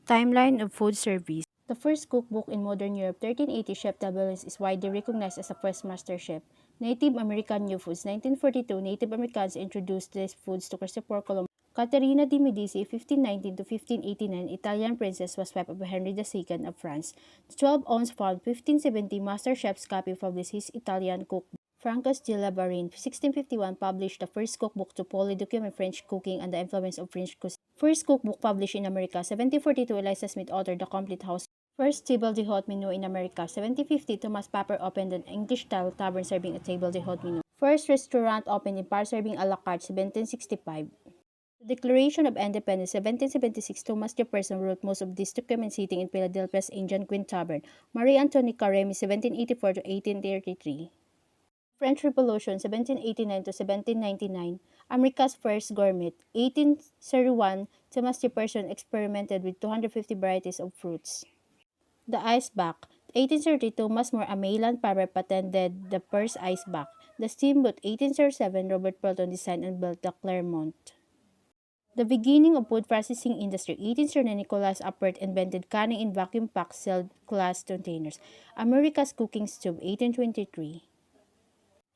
Timeline of food service. The first cookbook in modern Europe, 1380, Chef Tabellus, is widely recognized as the first master chef. Native American New Foods, 1942, Native Americans introduced these foods to Christopher Columbus. Caterina de' Medici, 1519 to 1589, Italian princess, was wife of Henry II of France. The 12-ounce font, 1570, Master Chef's copy published his Italian cookbook. Francos de la Barine, 1651, published the first cookbook to fully document French cooking and the influence of French cuisine. First cookbook published in America, 1742, Eliza Smith authored The Complete House. First table d'hôte menu in America, 1750, Thomas Papper opened an English-style tavern serving a table d'hôte menu. First restaurant opened in Paris serving a la carte, 1765. The Declaration of Independence, 1776, Thomas Jefferson wrote most of this document sitting in Philadelphia's Indian Queen Tavern. Marie Antoinette Carême, 1784 to 1833. French Revolution, 1789 to 1799. America's first gourmet, 1831, Thomas Jefferson experimented with 250 varieties of fruits. The ice bath, 1832, Thomas More, a Maryland farmer, patented the first ice bath. The steamboat, 1807, Robert Fulton designed and built the Clermont. The beginning of food processing industry, 1809, Nicholas Appert invented canning in vacuum-packed sealed glass containers. America's cooking stove, 1823.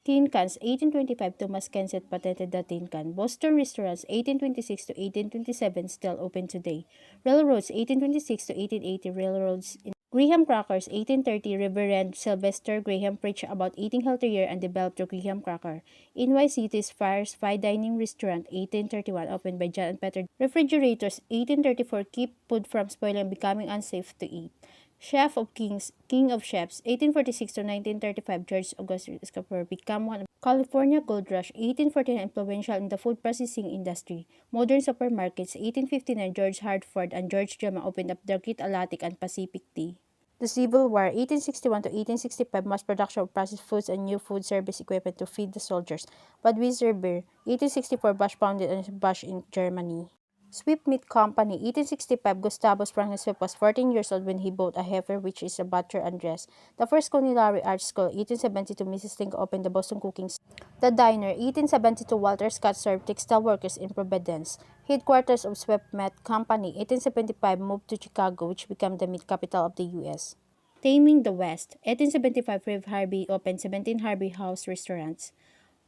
Tin cans, 1825, Thomas Kensett patented the tin can. Boston restaurants, 1826 to 1827, still open today. Railroads, 1826 to 1880, railroads. Graham crackers, 1830, Reverend Sylvester Graham preached about eating healthier and developed the Graham cracker. NYC's first fine dining restaurant, 1831, opened by John and Peter. Refrigerators, 1834, keep food from spoiling and becoming unsafe to eat. Chef of Kings, King of Chefs, 1846 to 1935, George Augustus Escobar became one of California Gold Rush, 1849, influential in the food processing industry. Modern supermarkets, 1859, George Hartford and George Jama opened up the Great Atlantic and Pacific Tea. The Civil War, 1861 to 1865, mass production of processed foods and new food service equipment to feed the soldiers. Budweiser beer, 1864, Bosch founded and Bosch in Germany. Swift Meat Company, 1865, Gustavo Franklin Swift was 14 years old when he bought a heifer, which is a butcher and dress. The first culinary art school, 1872, Mrs. Link opened the Boston Cooking School. The Diner, 1872, Walter Scott served textile workers in Providence. Headquarters of Swift Meat Company, 1875, moved to Chicago, which became the meat capital of the U.S. Taming the West, 1875, Rev Harvey opened 17 Harvey House restaurants.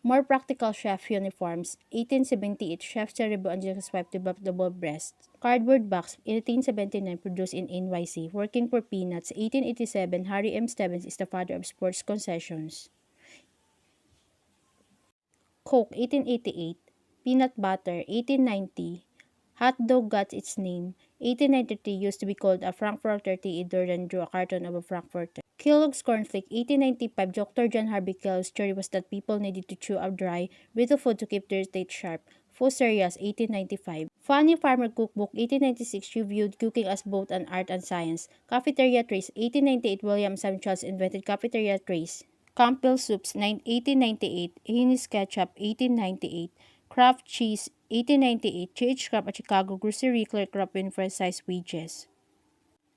More practical chef uniforms, 1878, Chef Cerebro and his wife developed double breast. Cardboard box, 1879, produced in NYC. Working for peanuts, 1887, Harry M. Stevens is the father of sports concessions. Coke, 1888, peanut butter, 1890. Hot dog got its name. 1893 used to be called a Frankfurter tea. Jordan drew a cartoon of a Frankfurter. Kellogg's Cornflake, 1895, Dr. John Harvey Kellogg's theory was that people needed to chew up dry, brittle food to keep their teeth sharp. Faux cereals, 1895. Funny Farmer Cookbook, 1896, reviewed cooking as both an art and science. Cafeteria trays, 1898, William Samuels invented cafeteria trays. Campbell Soups, 1898, Heinz Ketchup, 1898. Kraft Cheese, 1898, J.H. Kraft at Chicago grocery clerk Kraft emphasized wages.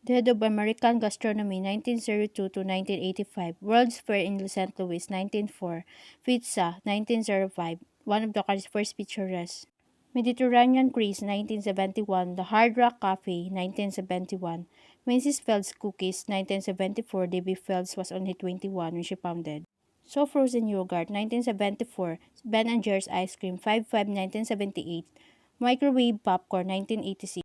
The Head of American Gastronomy, 1902 to 1985. World's Fair in St. Louis, 1904. Pizza, 1905. One of the country's first pizzeras. Mediterranean Grease, 1971. The Hard Rock Cafe, 1971. Mrs. Fields Cookies, 1974. Debbie Fields was only 21 when she founded. So Frozen Yogurt, 1974. Ben & Jerry's Ice Cream, 5-5, 1978. Microwave Popcorn, 1986.